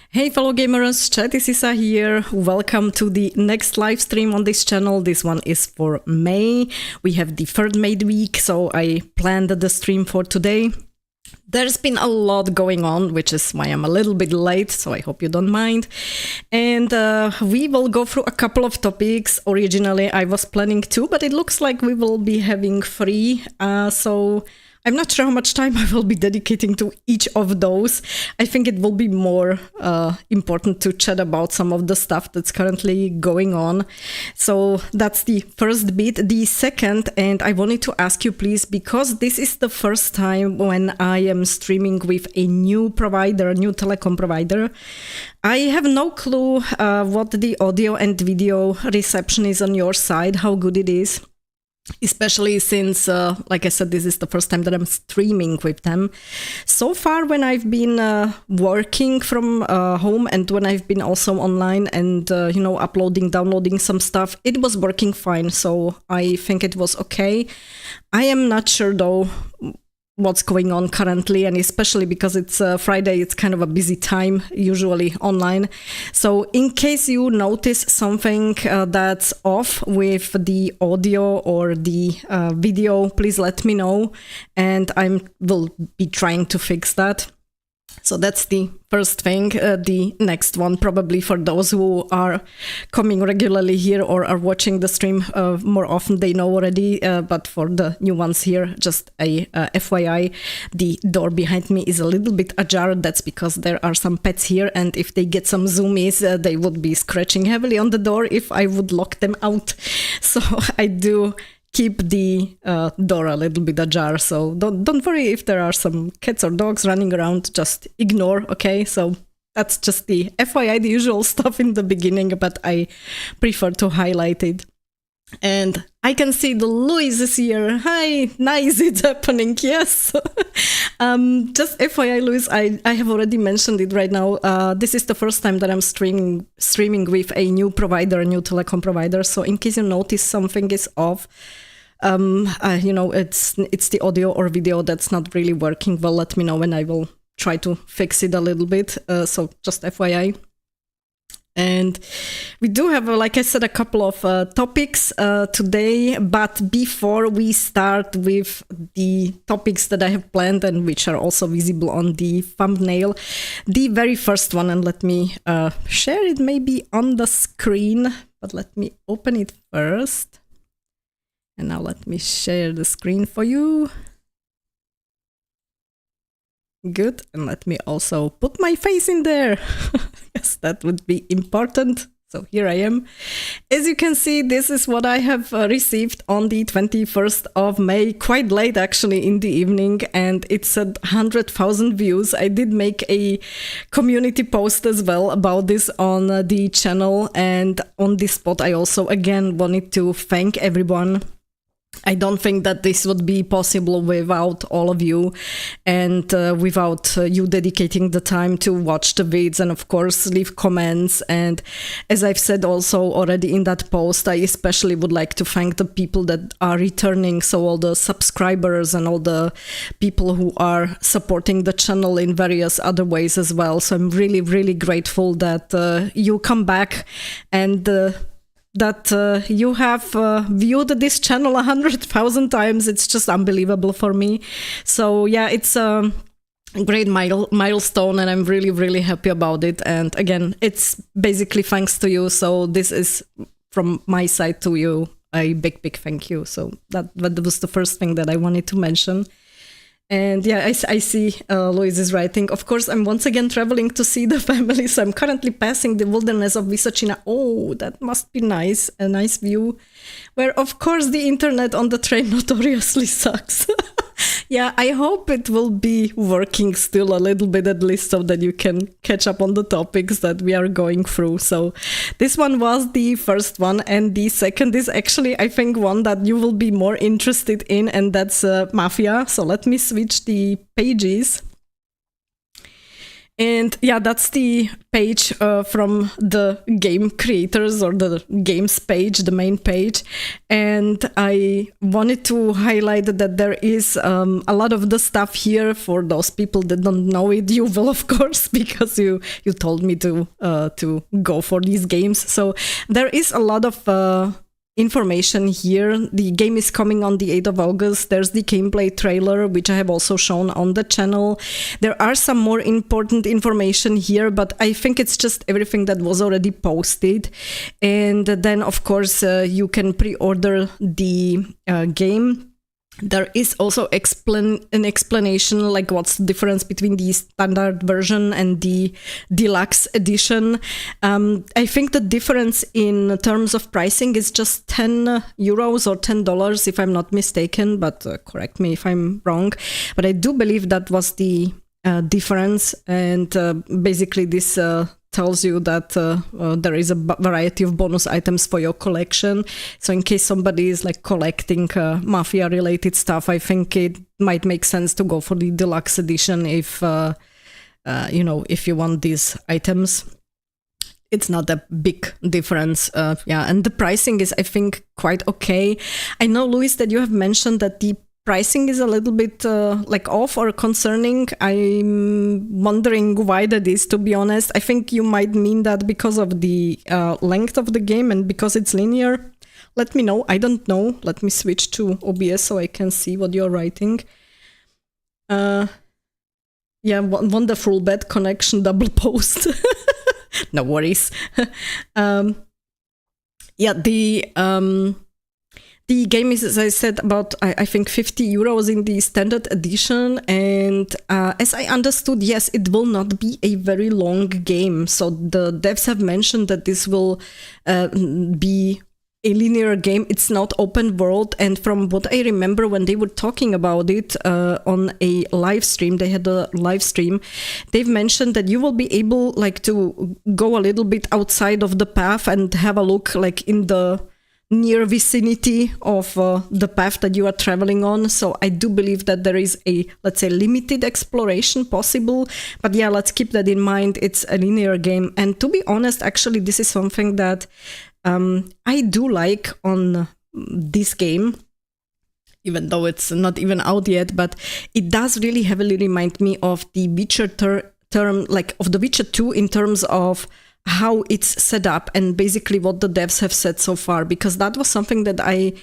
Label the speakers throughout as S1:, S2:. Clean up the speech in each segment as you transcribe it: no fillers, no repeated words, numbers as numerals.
S1: Hey fellow gamers, Chatty Sisa here. Welcome to the next live stream on this channel. This one is for May. We have the third May week, so I planned the stream for today. There's been a lot going on, which is why I'm a little bit late, so I hope you don't mind. And we will go through a couple of topics. Originally, I was planning two, but it looks like we will be having three. So I'm not sure how much time I will be dedicating to each of those. I think it will be more important to chat about some of the stuff that's currently going on. So that's the first bit. The second, and I wanted to ask you please, because this is the first time when I am streaming with a new provider, a new telecom provider, I have no clue what the audio and video reception is on your side, how good it is. Especially since, like I said, this is the first time that I'm streaming with them. So far, when I've been working from home and when I've been also online and, uploading, downloading some stuff, it was working fine. So I think it was okay. I am not sure, though, what's going on currently, and especially because it's Friday, it's kind of a busy time usually online. So in case you notice something that's off with the audio or the video, please let me know, and I will be trying to fix that. So that's the first thing. The next one, probably for those who are coming regularly here or are watching the stream more often, they know already. But for the new ones here, just a FYI, the door behind me is a little bit ajar. That's because there are some pets here, and if they get some zoomies, they would be scratching heavily on the door if I would lock them out. So I do keep the door a little bit ajar, so don't worry if there are some cats or dogs running around, just ignore, okay? So that's just the FYI, the usual stuff in the beginning, but I prefer to highlight it. And I can see the Louis is here. Hi, nice, it's happening, yes. Just FYI, Louis, I have already mentioned it right now. This is the first time that I'm streaming with a new provider, a new telecom provider. So in case you notice something is off, it's the audio or video that's not really working well, let me know and I will try to fix it a little bit. So just FYI. And we do have, like I said, a couple of topics today, but before we start with the topics that I have planned and which are also visible on the thumbnail, the very first one, and let me share it maybe on the screen, but let me open it first. And now let me share the screen for you. Good, and let me also put my face in there. Yes, that would be important. So here I am. As you can see, this is what I have received on the 21st of May, quite late actually in the evening, and it's at 100,000 views. I did make a community post as well about this on the channel, and on this spot I also again wanted to thank everyone. I don't think that this would be possible without all of you and without you dedicating the time to watch the vids and of course leave comments. And as I've said also already in that post, I especially would like to thank the people that are returning, so all the subscribers and all the people who are supporting the channel in various other ways as well. So I'm really, really grateful that you come back and that you have viewed this channel 100,000 times. It's just unbelievable for me. So yeah, it's a great milestone and I'm really, really happy about it. And again, it's basically thanks to you. So this is from my side to you, a big, big thank you. So that was the first thing that I wanted to mention. And yeah, I see Louise is writing. Of course, I'm once again traveling to see the family, so I'm currently passing the wilderness of Vysočina. Oh, that must be nice, a nice view. Where, of course, the internet on the train notoriously sucks. Yeah, I hope it will be working still a little bit at least so that you can catch up on the topics that we are going through. So this one was the first one, and the second is actually, I think, one that you will be more interested in, and that's Mafia. So let me switch the pages. And yeah, that's the page from the game creators, or the games page, the main page. And I wanted to highlight that there is a lot of the stuff here. For those people that don't know it, you will, of course, because you told me to go for these games. So there is a lot of information here. The game is coming on the 8th of August. There's the gameplay trailer, which I have also shown on the channel. There are some more important information here, but I think it's just everything that was already posted. And then, of course, you can pre-order the game. There is also an explanation, like what's the difference between the standard version and the deluxe edition. I think the difference in terms of pricing is just 10 euros or $10, if I'm not mistaken, but correct me if I'm wrong. But I do believe that was the difference. And basically this tells you that there is a variety of bonus items for your collection. So in case somebody is like collecting mafia related stuff, I think it might make sense to go for the deluxe edition if if you want these items. It's not a big difference. And the pricing is, I think, quite okay. I know, Luis, that you have mentioned that the pricing is a little bit off or concerning. I'm wondering why that is, to be honest. I think you might mean that because of the length of the game and because it's linear. Let me know. I don't know. Let me switch to OBS so I can see what you're writing. Wonderful bad connection, double post. No worries. The game is, as I said, about, I think, 50 euros in the standard edition. And as I understood, yes, it will not be a very long game. So the devs have mentioned that this will be a linear game. It's not open world. And from what I remember when they were talking about it on a live stream, they had a live stream, they've mentioned that you will be able to go a little bit outside of the path and have a look in the near vicinity of the path that you are traveling on. So I do believe that there is a, let's say, limited exploration possible. But yeah, let's keep that in mind. It's a linear game. And to be honest, actually, this is something that I do like on this game, even though it's not even out yet. But it does really heavily remind me of the Witcher of the Witcher 2 in terms of how it's set up and basically what the devs have said so far, because that was something that I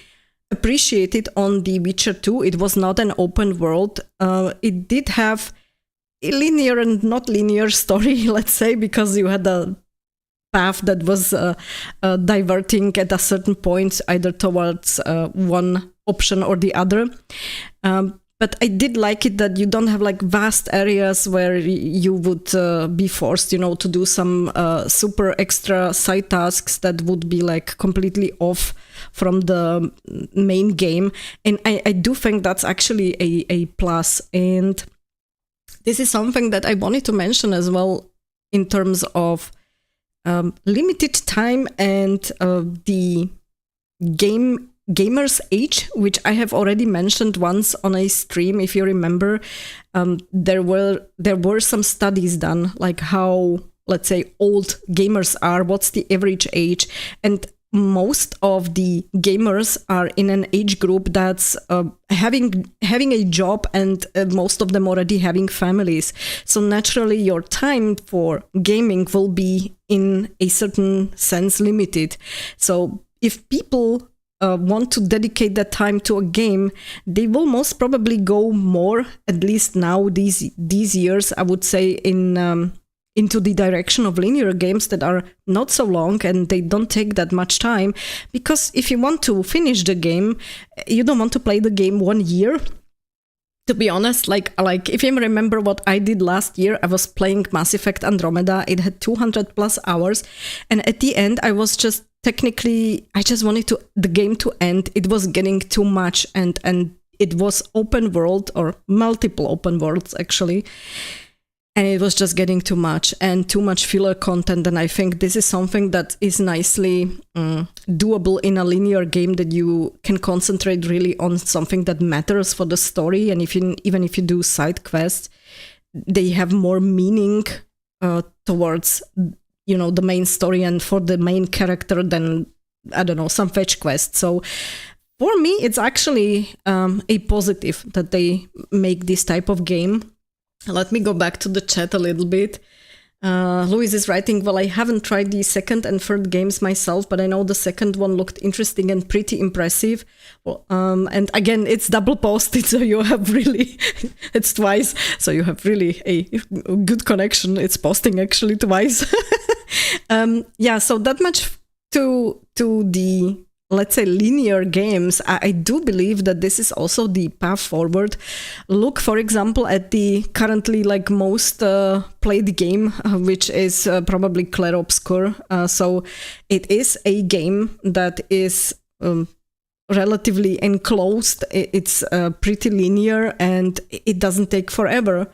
S1: appreciated on The Witcher 2. It was not an open world. It did have a linear and not linear story, let's say, because you had a path that was diverting at a certain point, either towards one option or the other. But I did like it that you don't have vast areas where you would be forced, to do some super extra side tasks that would be completely off from the main game. And I do think that's actually a plus. And this is something that I wanted to mention as well in terms of limited time and the gamer's age, which I have already mentioned once on a stream, if you remember. There were some studies done, how, let's say, old gamers are, what's the average age, and most of the gamers are in an age group that's having a job, and most of them already having families. So naturally, your time for gaming will be in a certain sense limited. So if people want to dedicate that time to a game, they will most probably go more, at least now these years, I would say, into the direction of linear games that are not so long and they don't take that much time. Because if you want to finish the game, you don't want to play the game 1 year. To be honest, if you remember what I did last year, I was playing Mass Effect Andromeda. It had 200 plus hours, and at the end, I was just I just wanted the game to end. It was getting too much, and it was open world, or multiple open worlds actually, and it was just getting too much and too much filler content. And I think this is something that is nicely doable in a linear game, that you can concentrate really on something that matters for the story. And even if you do side quests, they have more meaning towards, the main story and for the main character than, I don't know, some fetch quest. So for me, it's actually a positive that they make this type of game. Let me go back to the chat a little bit. Louis is writing, well, I haven't tried the second and third games myself, but I know the second one looked interesting and pretty impressive. Well, and again, it's double posted, so you have really, it's twice, so you have really a good connection. It's posting actually twice. So that much to the, let's say, linear games. I do believe that this is also the path forward. Look, for example, at the currently most played game, which is probably Clair Obscur. So it is a game that is relatively enclosed. It's pretty linear and it doesn't take forever.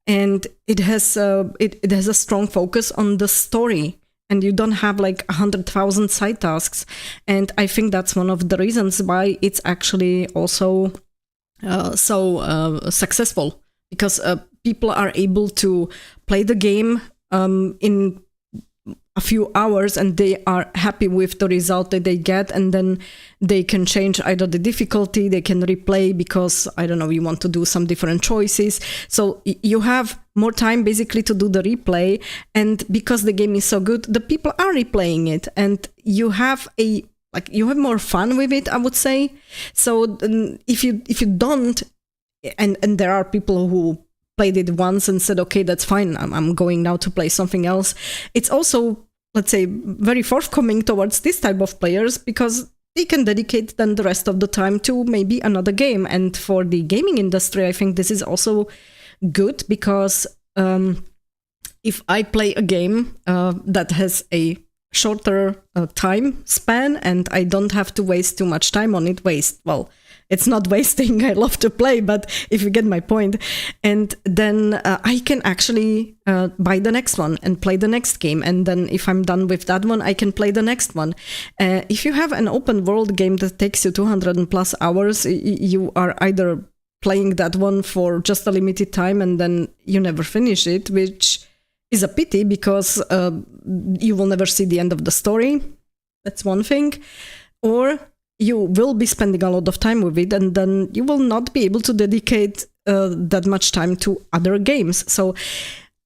S1: And it has a strong focus on the story. And you don't have 100,000 side tasks. And I think that's one of the reasons why it's actually also so successful. Because people are able to play the game in a few hours and they are happy with the result that they get. And then they can change either the difficulty, they can replay because, I don't know, you want to do some different choices. So you have more time basically to do the replay. And because the game is so good, the people are replaying it. And you have you have more fun with it, I would say. So if you don't, and there are people who played it once and said, okay, that's fine, I'm going now to play something else. It's also, let's say, very forthcoming towards this type of players because they can dedicate then the rest of the time to maybe another game. And for the gaming industry, I think this is also good because if I play a game that has a shorter time span and I don't have to waste too much time on it, it's not wasting, I love to play, but if you get my point. And then I can actually buy the next one and play the next game. And then if I'm done with that one, I can play the next one. If you have an open world game that takes you 200 and plus hours, you are either playing that one for just a limited time and then you never finish it, which is a pity because you will never see the end of the story. That's one thing. Or you will be spending a lot of time with it and then you will not be able to dedicate that much time to other games. So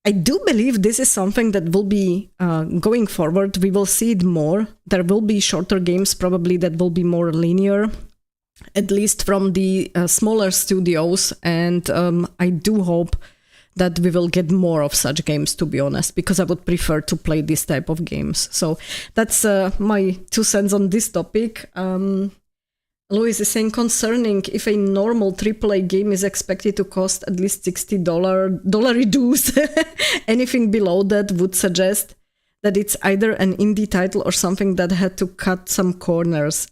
S1: I do believe this is something that will be going forward. We will see it more. There will be shorter games probably that will be more linear, at least from the smaller studios. And I do hope that we will get more of such games, to be honest, because I would prefer to play this type of games. So that's my 2 cents on this topic. Louis is saying, concerning if a normal AAA game is expected to cost at least $60 reduced, anything below that would suggest that it's either an indie title or something that had to cut some corners.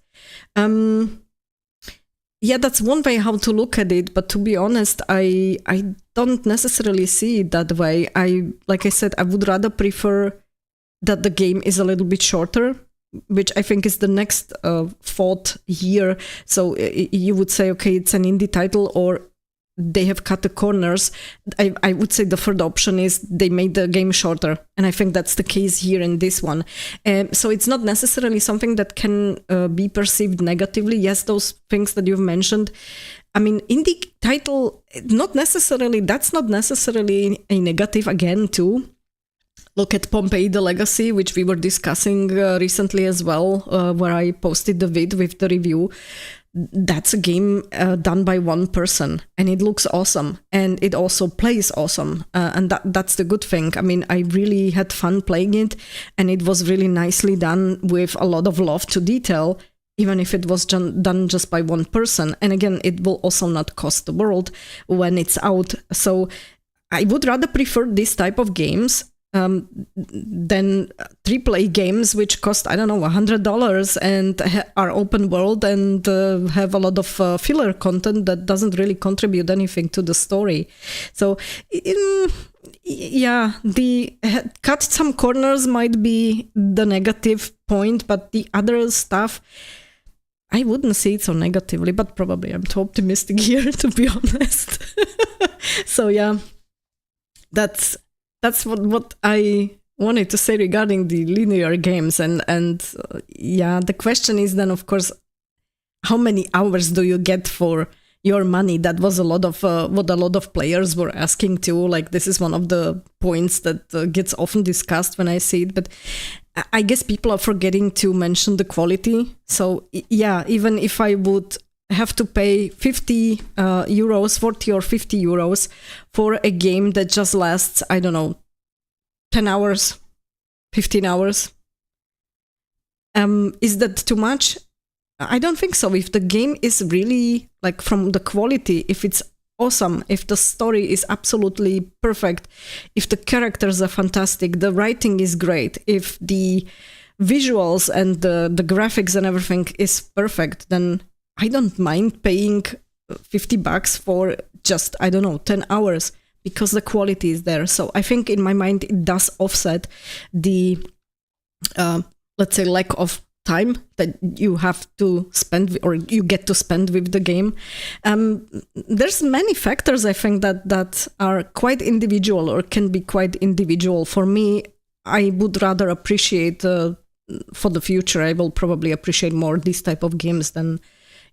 S1: Yeah, that's one way how to look at it, but to be honest, I don't necessarily see it that way. Like I said, I would rather prefer that the game is a little bit shorter, which I think is the next thought here. So you would say, okay, it's an indie title or they have cut the corners. I would say the third option is they made the game shorter. And I think that's the case here in this one. So it's not necessarily something that can be perceived negatively. Yes, those things that you've mentioned. I mean, indie title, that's not necessarily a negative again, too. Look at Pompeii the Legacy, which we were discussing recently as well, where I posted the vid with the review. That's a game done by one person and it looks awesome and it also plays awesome. And that's the good thing. I mean, I really had fun playing it and it was really nicely done with a lot of love to detail, even if it was done just by one person. And again, it will also not cost the world when it's out. So I would rather prefer this type of games than AAA games which cost, I don't know, $100 and are open world and have a lot of filler content that doesn't really contribute anything to the story. So yeah, the cut some corners might be the negative point, but the other stuff, I wouldn't see it so negatively, but probably I'm too optimistic here, to be honest. So yeah, that's that's what I wanted to say regarding the linear games. And yeah, the question is then, of course, how many hours do you get for your money? That was a lot of what a lot of players were asking too. Like, this is one of the points that gets often discussed when I see it. But I guess people are forgetting to mention the quality. So yeah, even if I would have to pay 50 euros, 40 or 50 euros for a game that just lasts, I don't know, 10 hours, 15 hours, is that too much? I don't think so. If the game is really, like, from the quality, if it's awesome, if the story is absolutely perfect, if the characters are fantastic, the writing is great, if the visuals and the graphics and everything is perfect, then I don't mind paying $50 for just, I don't know, 10 hours, because the quality is there. So I think in my mind it does offset the, let's say, lack of time that you have to spend or you get to spend with the game. There's many factors, I think, that are quite individual or can be quite individual. For me, I would rather appreciate, for the future, I will probably appreciate more these type of games than,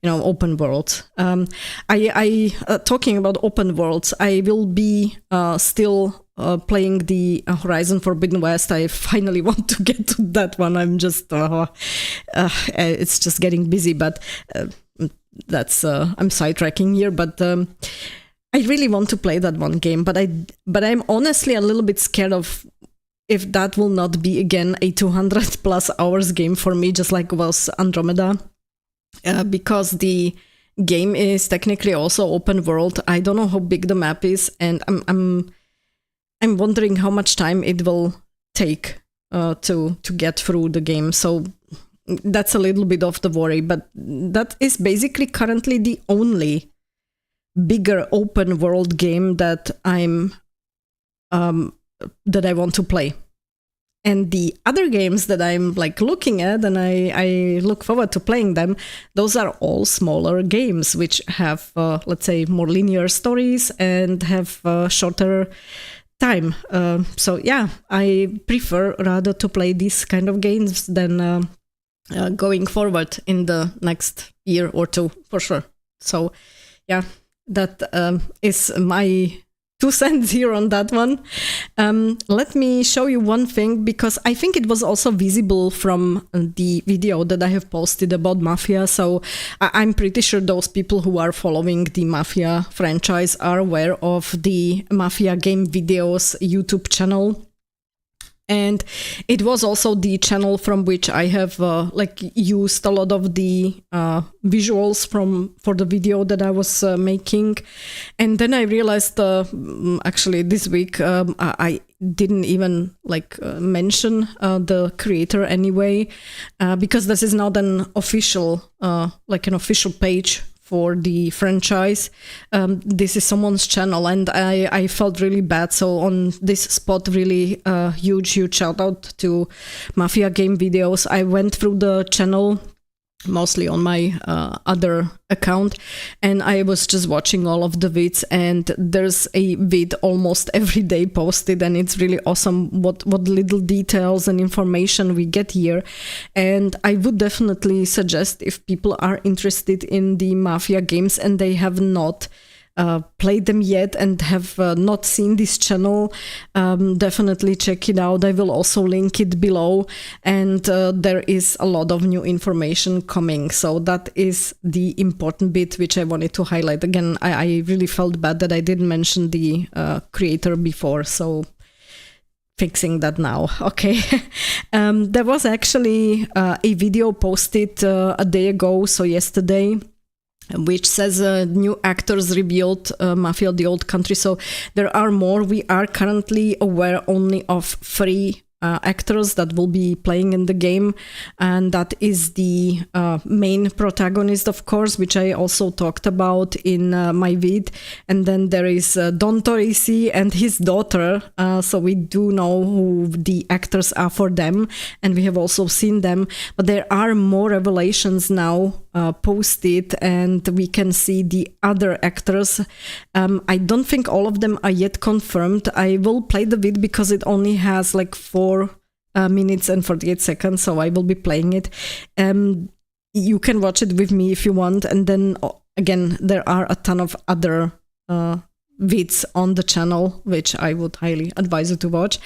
S1: you know, open worlds. I talking about open worlds, I will be still playing the Horizon Forbidden West. I finally want to get to that one. I'm just, it's just getting busy, but that's, I'm sidetracking here, but I really want to play that one game, but I'm honestly a little bit scared of if that will not be again a 200 plus hours game for me, just like was Andromeda. Because the game is technically also open world. I don't know how big the map is, and I'm wondering how much time it will take to get through the game. So that's a little bit of the worry, but that is basically currently the only bigger open world game that I want to play. And the other games that I'm like looking at, and I look forward to playing them, those are all smaller games which have, let's say, more linear stories and have shorter time. So yeah, I prefer rather to play these kind of games than going forward in the next year or two, for sure. So yeah, that is my 2 cents here on that one. Let me show you one thing, because I think it was also visible from the video that I have posted about Mafia. So I'm pretty sure those people who are following the Mafia franchise are aware of the Mafia game videos YouTube channel. And it was also the channel from which I have used a lot of the visuals for the video that I was making. And then I realized actually this week I didn't even mention the creator anyway, because this is not an official an official page for the franchise. This is someone's channel, and I felt really bad. So on this spot, really huge shout out to Mafia game videos. I went through the channel mostly on my other account, and I was just watching all of the vids, and there's a vid almost every day posted, and it's really awesome what little details and information we get here. And I would definitely suggest, if people are interested in the Mafia games and they have not played them yet and have not seen this channel, definitely check it out. I will also link it below, and there is a lot of new information coming. So that is the important bit which I wanted to highlight. Again, I really felt bad that I didn't mention the creator before, so fixing that now. Okay. There was actually a video posted a day ago, so yesterday, which says new actors revealed, Mafia the Old Country. So there are more. We are currently aware only of 3 actors that will be playing in the game, and that is the main protagonist, of course, which I also talked about in my vid. And then there is Don Torisi and his daughter, so we do know who the actors are for them, and we have also seen them. But there are more revelations now post it and we can see the other actors. I don't think all of them are yet confirmed. I will play the vid because it only has like 4 minutes and 48 seconds, so I will be playing it. You can watch it with me if you want, and then again there are a ton of other vids on the channel which I would highly advise you to watch.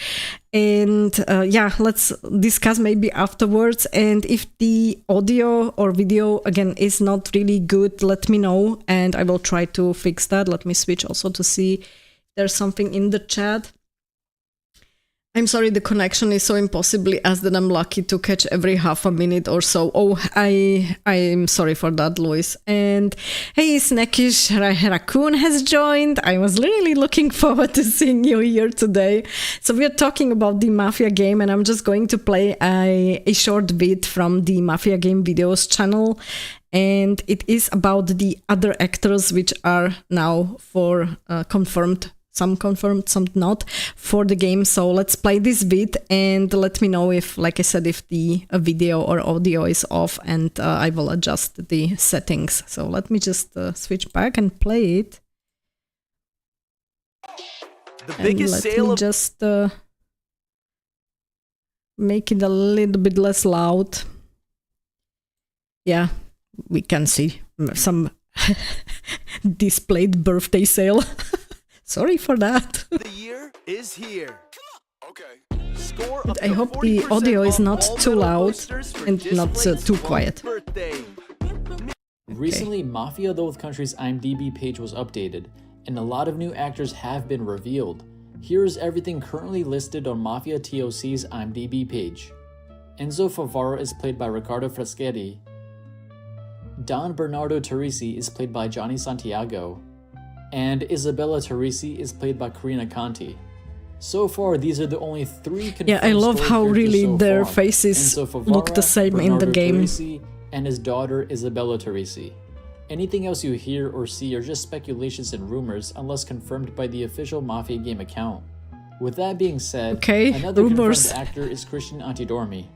S1: And yeah, let's discuss maybe afterwards, and if the audio or video again is not really good, let me know and I will try to fix that. Let me switch also to see if there's something in the chat. I'm sorry, the connection is so impossibly as that I'm lucky to catch every half a minute or so. Oh, I'm sorry for that, Luis. And hey, Snackish Raccoon has joined. I was really looking forward to seeing you here today. So we are talking about the Mafia game, and I'm just going to play a short bit from the Mafia game videos channel. And it is about the other actors which are now confirmed. Some confirmed, some not, for the game. So let's play this bit and let me know if, like I said, if the video or audio is off, and I will adjust the settings. So let me just switch back and play it.
S2: The biggest
S1: and let me just make it a little bit less loud. Yeah, we can see some displayed birthday sale. Sorry for that.
S2: The year is here. Okay. Score
S1: I hope the audio is not too loud and not too quiet.
S3: Recently, Mafia: The Oath Country's IMDb page was updated, and a lot of new actors have been revealed. Here's everything currently listed on Mafia TOC's IMDb page. Enzo Favaro is played by Riccardo Freschetti. Don Bernardo Teresi is played by Johnny Santiago. And Isabella Teresi is played by Karina Conti. So far, these are the only 3 confirmed.
S1: Yeah, I love how really
S3: so
S1: their
S3: far.
S1: faces look the same in the game.
S3: Teresi and his daughter Isabella Teresi. Anything else you hear or see are just speculations and rumors unless confirmed by the official Mafia game account. With that being said, another
S1: rumors.
S3: confirmed actor is Christian Antidormi.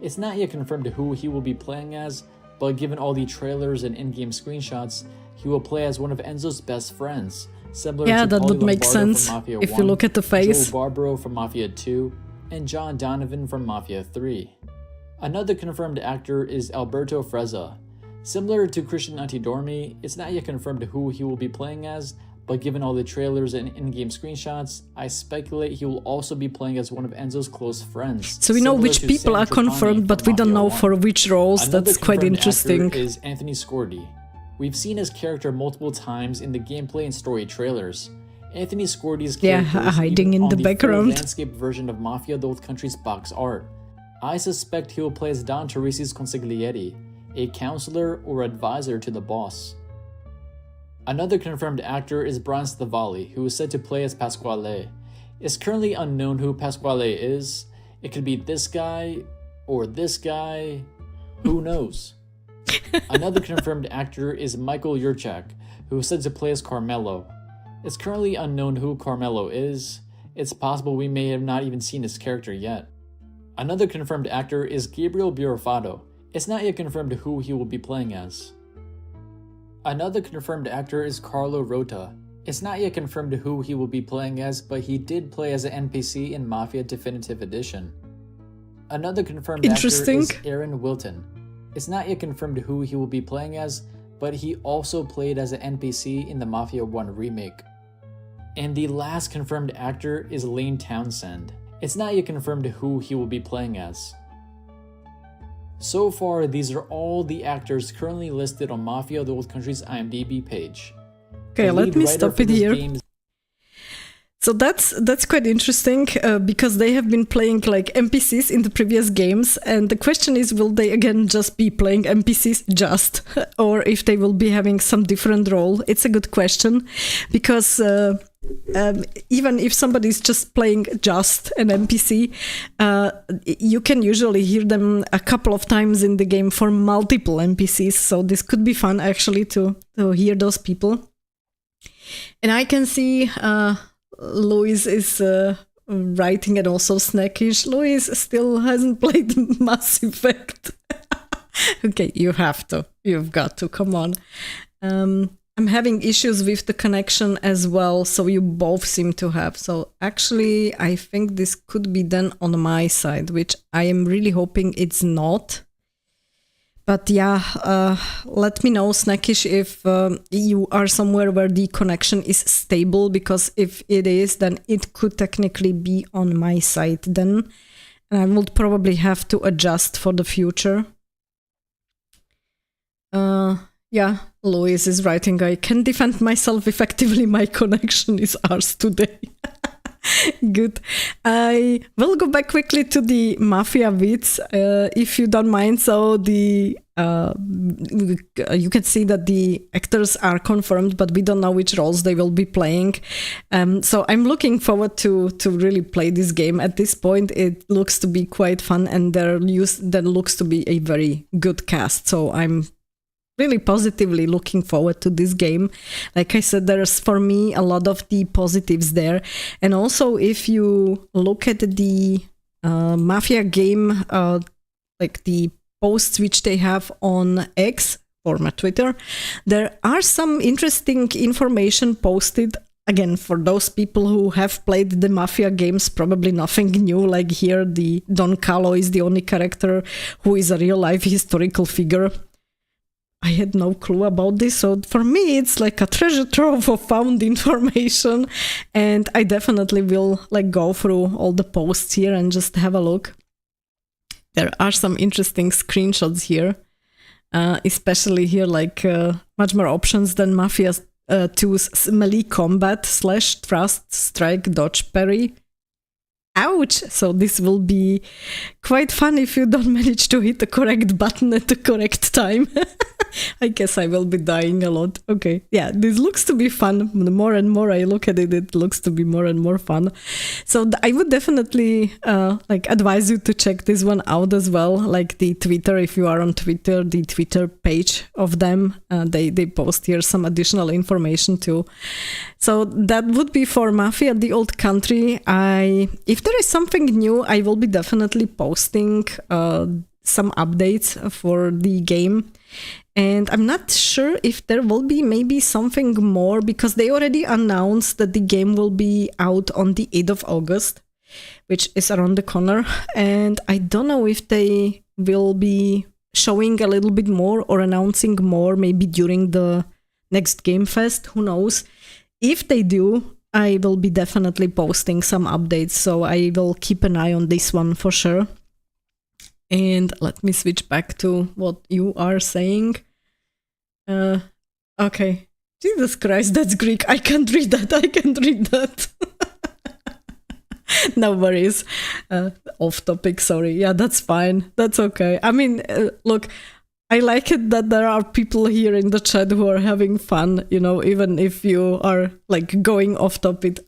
S3: It's not yet confirmed who he will be playing as, but given all the trailers and in-game screenshots, he will play as one of Enzo's best friends, similar to
S1: that
S3: Paulie
S1: would make
S3: Lombardo
S1: sense
S3: from Mafia
S1: if
S3: 1,
S1: you look at the face.
S3: Joe Barbaro from Mafia 2, and John Donovan from Mafia 3. Another confirmed actor is Alberto Frezza. Similar to Christian Antidormi, it's not yet confirmed who he will be playing as, but given all the trailers and in-game screenshots, I speculate he will also be playing as one of Enzo's close friends.
S1: So we know which people are confirmed, but we don't know for which roles.
S3: Another
S1: That's quite interesting.
S3: Actor is Anthony Scordi. We've seen his character multiple times in the gameplay and story trailers. Anthony Scordi's character is
S1: hiding in
S3: on
S1: the background.
S3: landscape version of Mafia: The Oath Country's box art. I suspect he will play as Don Teresi's consigliere, a counselor or advisor to the boss. Another confirmed actor is Brian Stavalli, who is said to play as Pasquale. It's currently unknown who Pasquale is. It could be this guy or this guy. Who knows? Another confirmed actor is Michael Yurchak, who is said to play as Carmelo. It's currently unknown who Carmelo is. It's possible we may have not even seen his character yet. Another confirmed actor is Gabriel Burofato. It's not yet confirmed who he will be playing as. Another confirmed actor is Carlo Rota. It's not yet confirmed who he will be playing as, but he did play as an NPC in Mafia Definitive Edition. Another confirmed actor is Aaron Wilton. It's not yet confirmed who he will be playing as, but he also played as an NPC in the Mafia 1 remake. And the last confirmed actor is Lane Townsend. It's not yet confirmed who he will be playing as. So far, these are all the actors currently listed on Mafia: The Oath Country's IMDb page.
S1: Okay, let me stop it here. So that's quite interesting because they have been playing like NPCs in the previous games, and the question is, will they again just be playing NPCs or if they will be having some different role? It's a good question because even if somebody is just playing just an NPC, you can usually hear them a couple of times in the game for multiple NPCs, so this could be fun actually to hear those people. And I can see Luis is writing and also Snackish. Luis still hasn't played Mass Effect. Okay, you have to. You've got to. Come on. I'm having issues with the connection as well, so you both seem to have. So actually, I think this could be done on my side, which I am really hoping it's not. But yeah, let me know, Snackish, if you are somewhere where the connection is stable, because if it is, then it could technically be on my side then. And I would probably have to adjust for the future. Yeah, Louis is writing, I can defend myself effectively, my connection is ours today. Good. I will go back quickly to the Mafia bits, if you don't mind. So the you can see that the actors are confirmed, but we don't know which roles they will be playing. So I'm looking forward to really play this game. At this point, it looks to be quite fun, and there looks to be a very good cast. So I'm really positively looking forward to this game. Like I said, there's for me a lot of the positives there. And also, if you look at the Mafia game, like the posts which they have on X, former Twitter, there are some interesting information posted. Again, for those people who have played the Mafia games, probably nothing new. Like here, the Don Carlo is the only character who is a real-life historical figure. I had no clue about this, so for me it's like a treasure trove of found information, and I definitely will like go through all the posts here and just have a look. There are some interesting screenshots here, especially here, like much more options than Mafia 2's melee combat / thrust, strike, dodge, parry. Ouch! So this will be quite fun if you don't manage to hit the correct button at the correct time. I guess I will be dying a lot. Okay, yeah, this looks to be fun. The more and more I look at it, it looks to be more and more fun. So I would definitely like advise you to check this one out as well. Like the Twitter, if you are on Twitter, the Twitter page of them, they post here some additional information too. So that would be for Mafia: The Old Country. If there is something new, I will be definitely posting some updates for the game. And I'm not sure if there will be maybe something more, because they already announced that the game will be out on the 8th of August, which is around the corner. And I don't know if they will be showing a little bit more or announcing more maybe during the next Game Fest. Who knows? If they do, I will be definitely posting some updates. So I will keep an eye on this one for sure. And let me switch back to what you are saying. Okay. Jesus Christ, that's Greek. I can't read that. No worries. Off topic, sorry. Yeah, that's fine. That's okay. I mean, look, I like it that there are people here in the chat who are having fun, you know, even if you are like going off topic,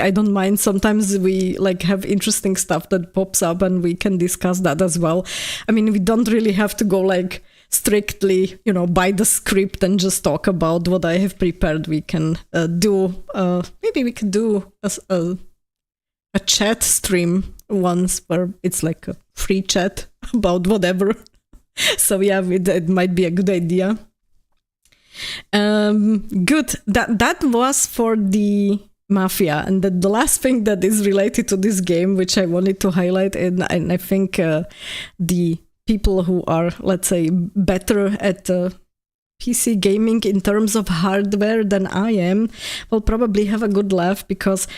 S1: I don't mind. Sometimes we like have interesting stuff that pops up and we can discuss that as well. I mean, we don't really have to go like strictly, you know, by the script and just talk about what I have prepared. We can maybe we could do a chat stream once where it's like a free chat about whatever. So yeah, it might be a good idea. Good. That was for the Mafia, and the last thing that is related to this game, which I wanted to highlight, and I think the people who are, let's say, better at PC gaming in terms of hardware than I am will probably have a good laugh, because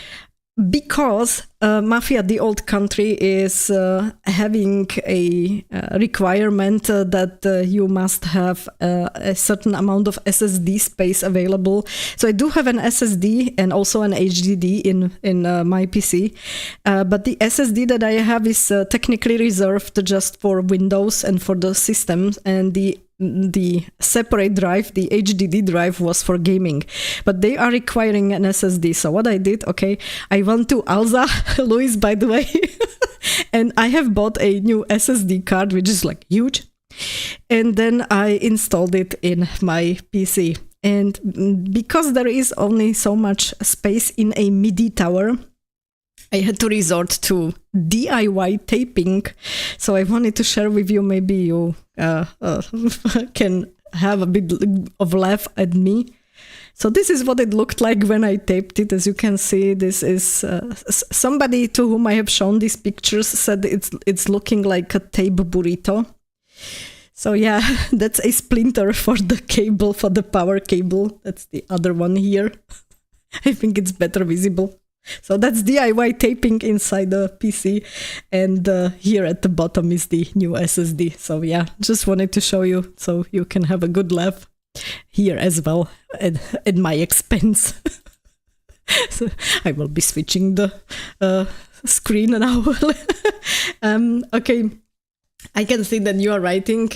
S1: Mafia: The Old Country is having a requirement that you must have a certain amount of SSD space available. So I do have an SSD and also an HDD in my PC, but the SSD that I have is technically reserved just for Windows and for the system, and the separate drive, the HDD drive, was for gaming, but they are requiring an SSD. So what I did, okay, I went to Alza, Luis, by the way, and I have bought a new SSD card, which is like huge, and then I installed it in my PC. And because there is only so much space in a MIDI tower, I had to resort to DIY taping. So I wanted to share with you, maybe you can have a bit of laugh at me. So this is what it looked like when I taped it. As you can see, this is somebody to whom I have shown these pictures said it's looking like a tape burrito. So yeah, that's a splinter for the cable, for the power cable. That's the other one here. I think it's better visible. So that's DIY taping inside the PC, and here at the bottom is the new SSD. So yeah, just wanted to show you so you can have a good laugh here as well at my expense. So I will be switching the screen now. Okay, I can see that you are writing.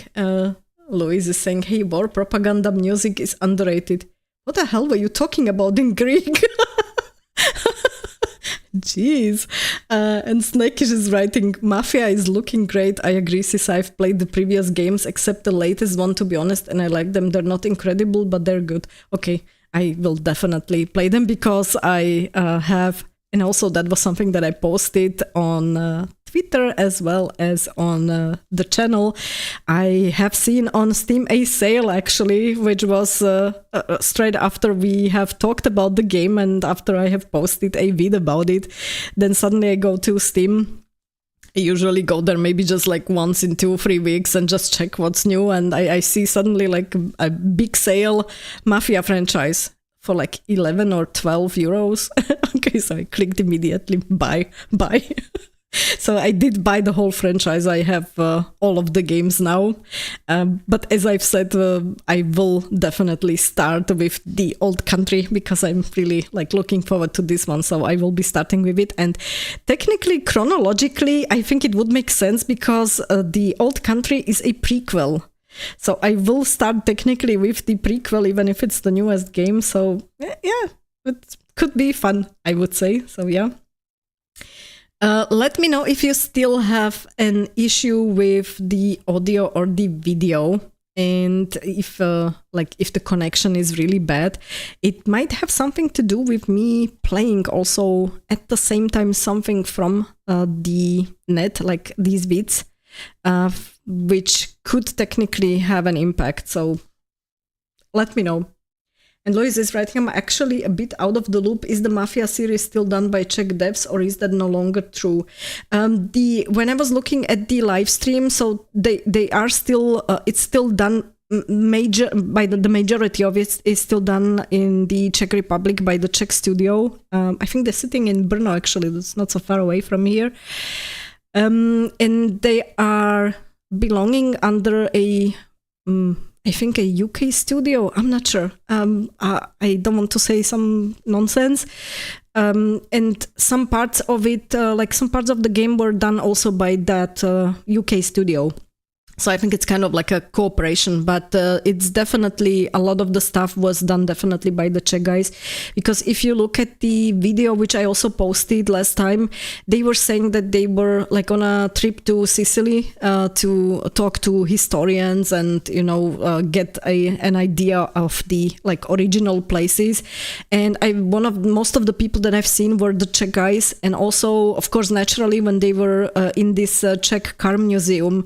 S1: Louise is saying, hey, war propaganda music is underrated. What the hell were you talking about in Greek? Jeez. And Snakish is writing, Mafia is looking great. I agree, Sisa. I've played the previous games, except the latest one, to be honest, and I like them. They're not incredible, but they're good. Okay, I will definitely play them because I have, and also that was something that I posted on Twitter as well as on the channel. I have seen on Steam a sale actually, which was straight after we have talked about the game and after I have posted a vid about it. Then suddenly I go to Steam. I usually go there maybe just like once in 2-3 weeks and just check what's new. And I see suddenly like a big sale Mafia franchise for like 11 or 12 euros. Okay, so I clicked immediately buy. So I did buy the whole franchise. I have all of the games now. But as I've said, I will definitely start with the old country because I'm really like looking forward to this one. So I will be starting with it. And technically, chronologically, I think it would make sense because the old country is a prequel. So I will start technically with the prequel, even if it's the newest game. So yeah, it could be fun, I would say. So yeah. Let me know if you still have an issue with the audio or the video, and if the connection is really bad. It might have something to do with me playing also at the same time something from the net, like these bits, which could technically have an impact. So let me know. And Lois is writing, I'm actually a bit out of the loop. Is the Mafia series still done by Czech devs, or is that no longer true? When I was looking at the live stream, so they are still, it's still done the majority of it is still done in the Czech Republic by the Czech studio. I think they're sitting in Brno, actually. That's not so far away from here. And they are belonging under I think a UK studio. I'm not sure. I don't want to say some nonsense. And some parts of it, like some parts of the game were done also by that UK studio. So I think it's kind of like a cooperation, but it's definitely, a lot of the stuff was done definitely by the Czech guys. Because if you look at the video, which I also posted last time, they were saying that they were like on a trip to Sicily to talk to historians and, get an idea of the like original places. And most of the people that I've seen were the Czech guys. And also, of course, naturally, when they were in this Czech car museum,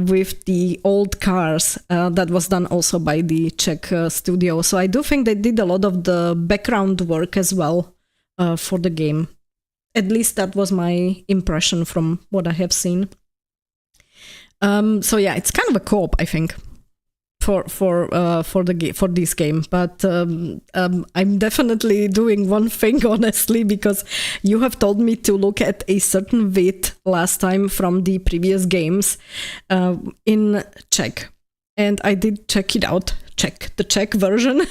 S1: with the old cars, that was done also by the Czech studio. So I do think they did a lot of the background work as well for the game. At least that was my impression from what I have seen. So yeah, it's kind of a co-op, I think, for this game. But I'm definitely doing one thing, honestly, because you have told me to look at a certain vid last time from the previous games in Czech, and I did check it out, the Czech version.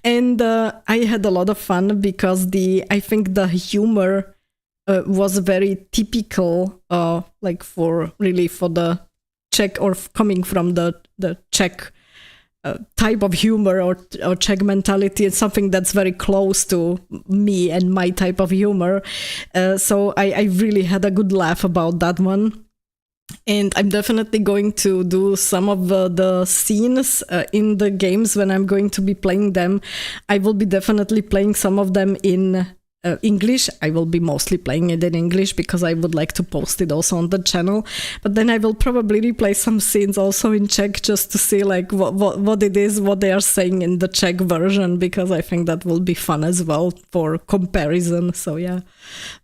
S1: And I had a lot of fun because I think the humor was very typical, like for the Czech, or coming from the Czech type of humor or Czech mentality. It's something that's very close to me and my type of humor. So I really had a good laugh about that one. And I'm definitely going to do some of the scenes in the games when I'm going to be playing them. I will be definitely playing some of them in English. I will be mostly playing it in English because I would like to post it also on the channel. But then I will probably replay some scenes also in Czech just to see like what it is, what they are saying in the Czech version, because I think that will be fun as well for comparison. So yeah,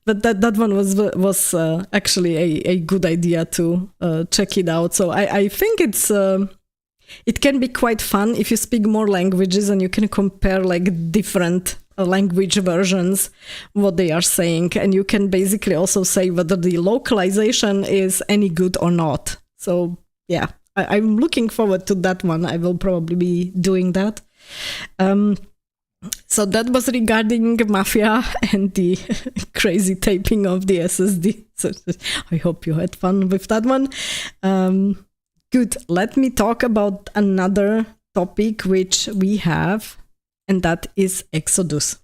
S1: but that one was actually a good idea to check it out. So I think it can be quite fun if you speak more languages and you can compare like different language versions, what they are saying. And you can basically also say whether the localization is any good or not. So yeah, I'm looking forward to that one. I will probably be doing that. So that was regarding Mafia and the crazy taping of the SSD. So I hope you had fun with that one. Good. Let me talk about another topic which we have, and that is Exodus.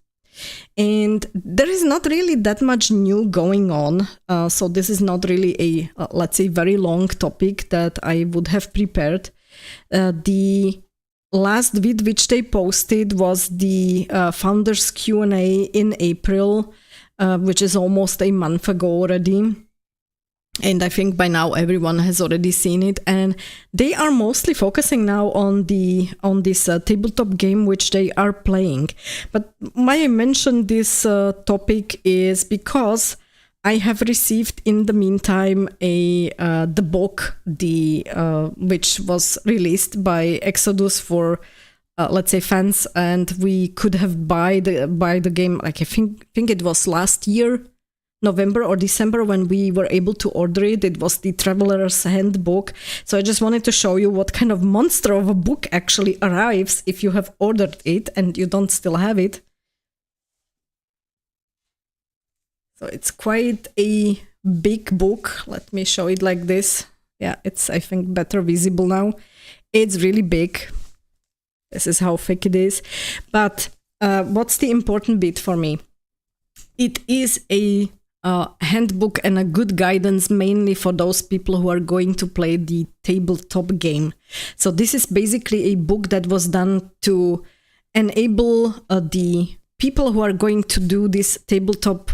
S1: And there is not really that much new going on. So this is not really a, let's say, very long topic that I would have prepared. The last vid which they posted was the Founders Q&A in April, which is almost a month ago already. And I think by now everyone has already seen it, and they are mostly focusing now on this tabletop game which they are playing. But why I mentioned this topic is because I have received in the meantime the book, which was released by Exodus for let's say fans, and we could have buy the game. Like I think it was last year, November or December, when we were able to order it. It was the Traveler's Handbook. So I just wanted to show you what kind of monster of a book actually arrives if you have ordered it and you don't still have it. So it's quite a big book. Let me show it like this. Yeah, it's, I think, better visible now. It's really big. This is how thick it is. But what's the important bit for me? It is a handbook and a good guidance mainly for those people who are going to play the tabletop game. So this is basically a book that was done to enable the people who are going to do this tabletop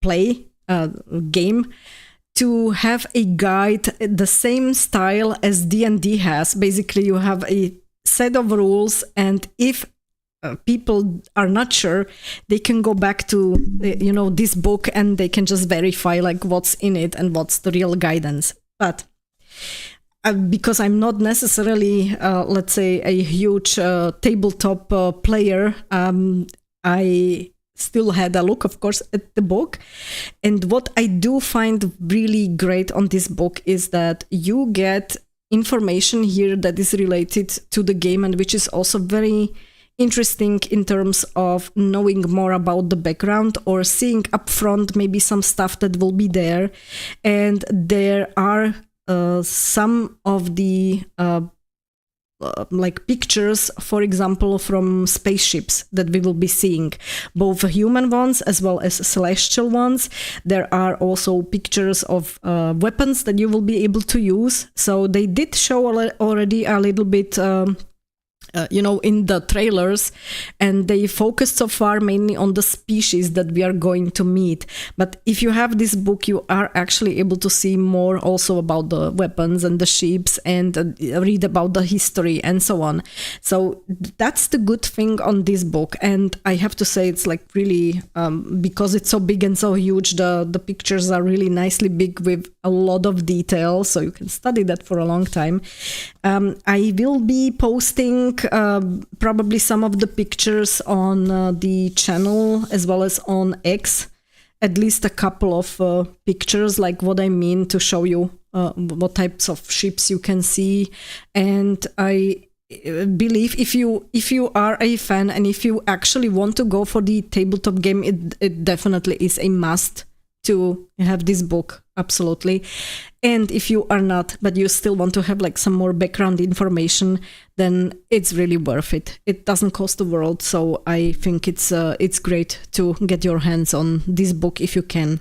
S1: play game to have a guide the same style as D&D has. Basically, you have a set of rules, and if people are not sure, they can go back to this book and they can just verify like what's in it and what's the real guidance. But because I'm not necessarily let's say a huge tabletop player, I still had a look, of course, at the book. And what I do find really great on this book is that you get information here that is related to the game, and which is also very interesting in terms of knowing more about the background or seeing upfront maybe some stuff that will be there. And there are some of the like pictures, for example, from spaceships that we will be seeing, both human ones as well as celestial ones. There are also pictures of weapons that you will be able to use. So they did show already a little bit in the trailers, and they focused so far mainly on the species that we are going to meet. But if you have this book, you are actually able to see more also about the weapons and the ships, and read about the history and so on. So that's the good thing on this book. And I have to say, it's like really, because it's so big and so huge, the pictures are really nicely big with a lot of detail, so you can study that for a long time. I will be posting probably some of the pictures on the channel as well as on X, at least a couple of pictures, like what I mean, to show you what types of ships you can see. And I believe if you are a fan and if you actually want to go for the tabletop game, it definitely is a must to have this book, absolutely. And if you are not, but you still want to have like some more background information, then it's really worth it. It doesn't cost the world, so I think it's great to get your hands on this book if you can.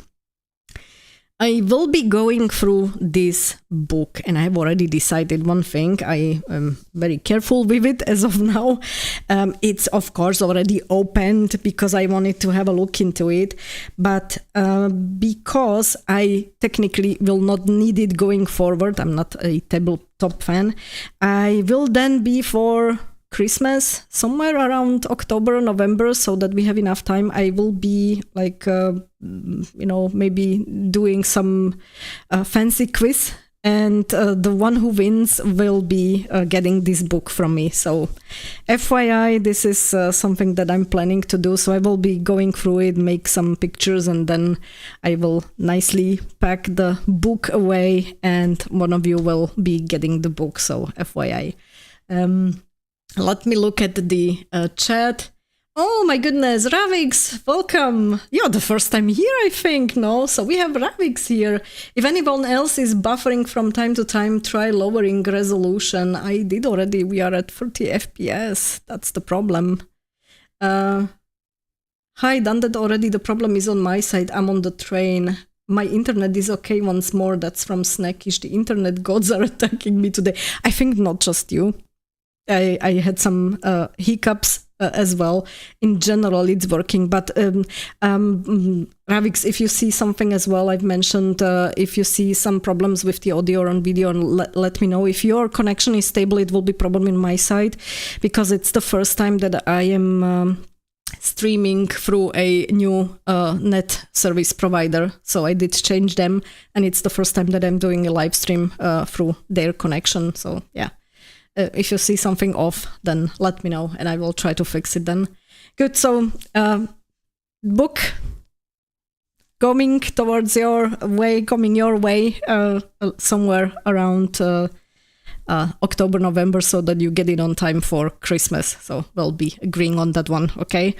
S1: I will be going through this book, and I have already decided one thing. I am very careful with it as of now. It's of course already opened because I wanted to have a look into it, but because I technically will not need it going forward, I'm not a tabletop fan, I will then be for Christmas, somewhere around October, November, so that we have enough time. I will be like, maybe doing some fancy quiz, and the one who wins will be getting this book from me. So FYI, this is something that I'm planning to do. So I will be going through it, make some pictures, and then I will nicely pack the book away, and one of you will be getting the book. So FYI. Let me look at the chat. Oh my goodness, Ravix, welcome. You're the first time here, I think, no? So we have Ravix here. If anyone else is buffering from time to time, try lowering resolution. I did already. We are at 30 FPS. That's the problem. Hi, done that already. The problem is on my side. I'm on the train. My internet is okay once more. That's from Snackish. The internet gods are attacking me today. I think not just you. I had some hiccups as well. In general, it's working. But Ravix, if you see something as well, I've mentioned, if you see some problems with the audio or on video, let me know. If your connection is stable, it will be problem in my side, because it's the first time that I am streaming through a new net service provider. So I did change them, and it's the first time that I'm doing a live stream through their connection. So yeah. If you see something off, then let me know, and I will try to fix it then. Good, so book coming your way somewhere around October, November, so that you get it on time for Christmas. So we'll be agreeing on that one, okay?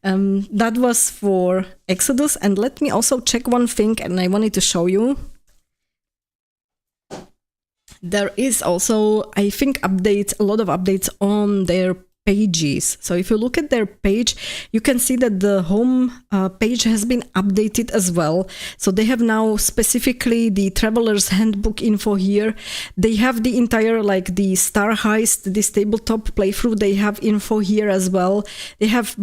S1: That was for Exodus, and let me also check one thing, and I wanted to show you. There is also, I think, a lot of updates on their pages. So if you look at their page, you can see that the home page has been updated as well. So they have now specifically the Traveler's Handbook info here. They have the entire, like the Star Heist, this tabletop playthrough, they have info here as well. They have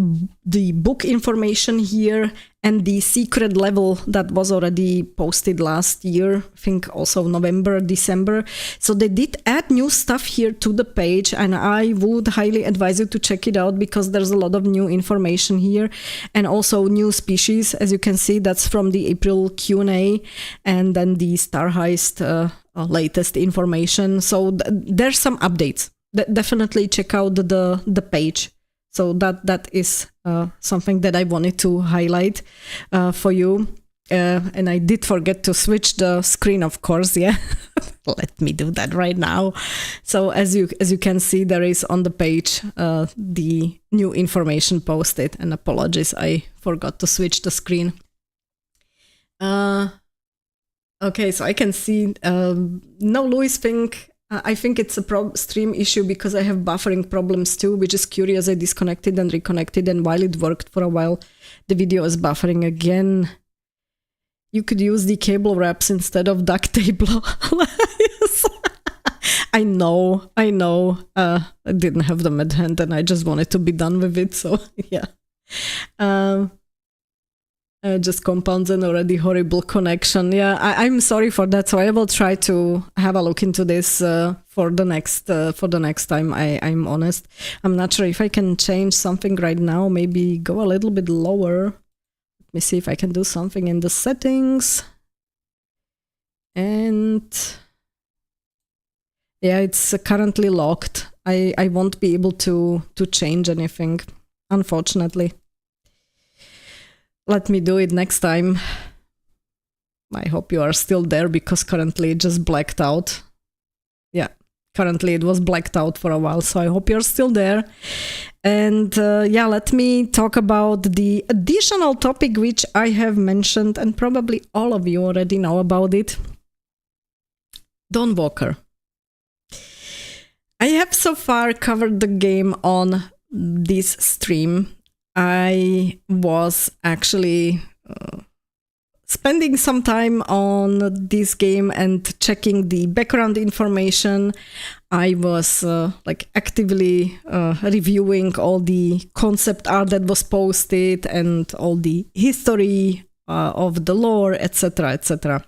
S1: the book information here, and the secret level that was already posted last year, I think also November, December. So they did add new stuff here to the page, and I would highly advise you to check it out, because there's a lot of new information here, and also new species. As you can see, that's from the April Q&A, and then the Star Heist latest information. So there's some updates. Definitely check out the page. So that is something that I wanted to highlight for you. And I did forget to switch the screen, of course, yeah. Let me do that right now. So as you can see, there is on the page the new information posted, and apologies, I forgot to switch the screen. Okay, so I can see no Louis think. I think it's a stream issue, because I have buffering problems too, which is curious. I disconnected and reconnected, and while it worked for a while, the video is buffering again. You could use the cable wraps instead of duct tape. Yes. I know. I didn't have them at hand, and I just wanted to be done with it, so yeah. Just compounds an already horrible connection. Yeah, I'm sorry for that. So I will try to have a look into this for the next time. I'm honest. I'm not sure if I can change something right now. Maybe go a little bit lower. Let me see if I can do something in the settings. And yeah, it's currently locked. I won't be able to change anything, unfortunately. Let me do it next time. I hope you are still there, because currently it just blacked out. Yeah, currently it was blacked out for a while, so I hope you're still there. And yeah, let me talk about the additional topic which I have mentioned, and probably all of you already know about it. Dawnwalker. I have so far covered the game on this stream. I was actually spending some time on this game and checking the background information. I was actively reviewing all the concept art that was posted and all the history of the lore, etc., etc.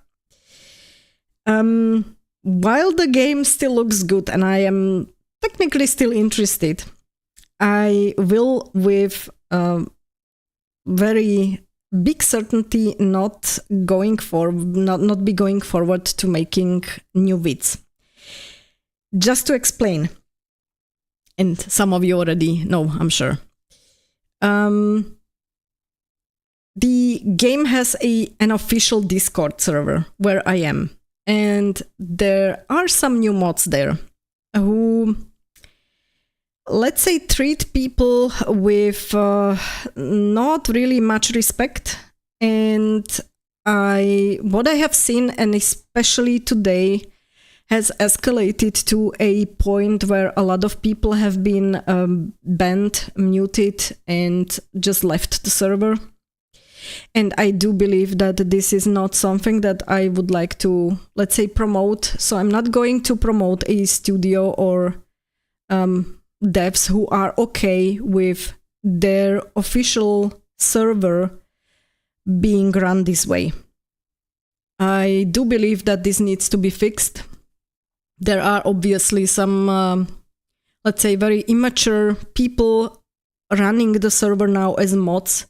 S1: While the game still looks good and I am technically still interested, I will with very big certainty not be going forward to making new vids. Just to explain, and some of you already know, I'm sure. The game has an official Discord server where I am, and there are some new mods there who, let's say, treat people with not really much respect. And what I have seen, and especially today, has escalated to a point where a lot of people have been banned, muted, and just left the server. And I do believe that this is not something that I would like to, let's say, promote. So I'm not going to promote a studio or devs who are okay with their official server being run this way. I do believe that this needs to be fixed. There are obviously some, let's say, very immature people running the server now as mods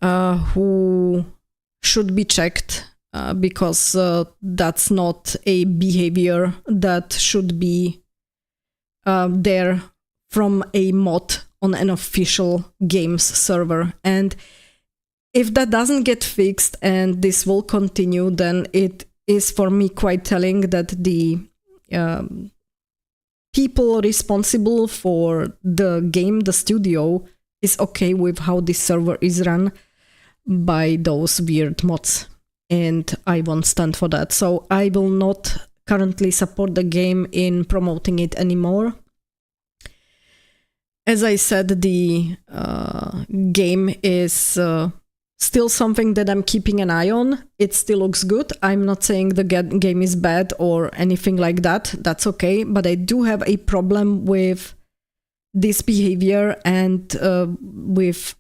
S1: who should be checked because that's not a behavior that should be there from a mod on an official games server. And if that doesn't get fixed and this will continue, then it is for me quite telling that the people responsible for the game, the studio, is okay with how this server is run by those weird mods. And I won't stand for that. So I will not currently support the game in promoting it anymore. As I said, the game is still something that I'm keeping an eye on. It still looks good. I'm not saying the game is bad or anything like that. That's okay. But I do have a problem with this behavior and with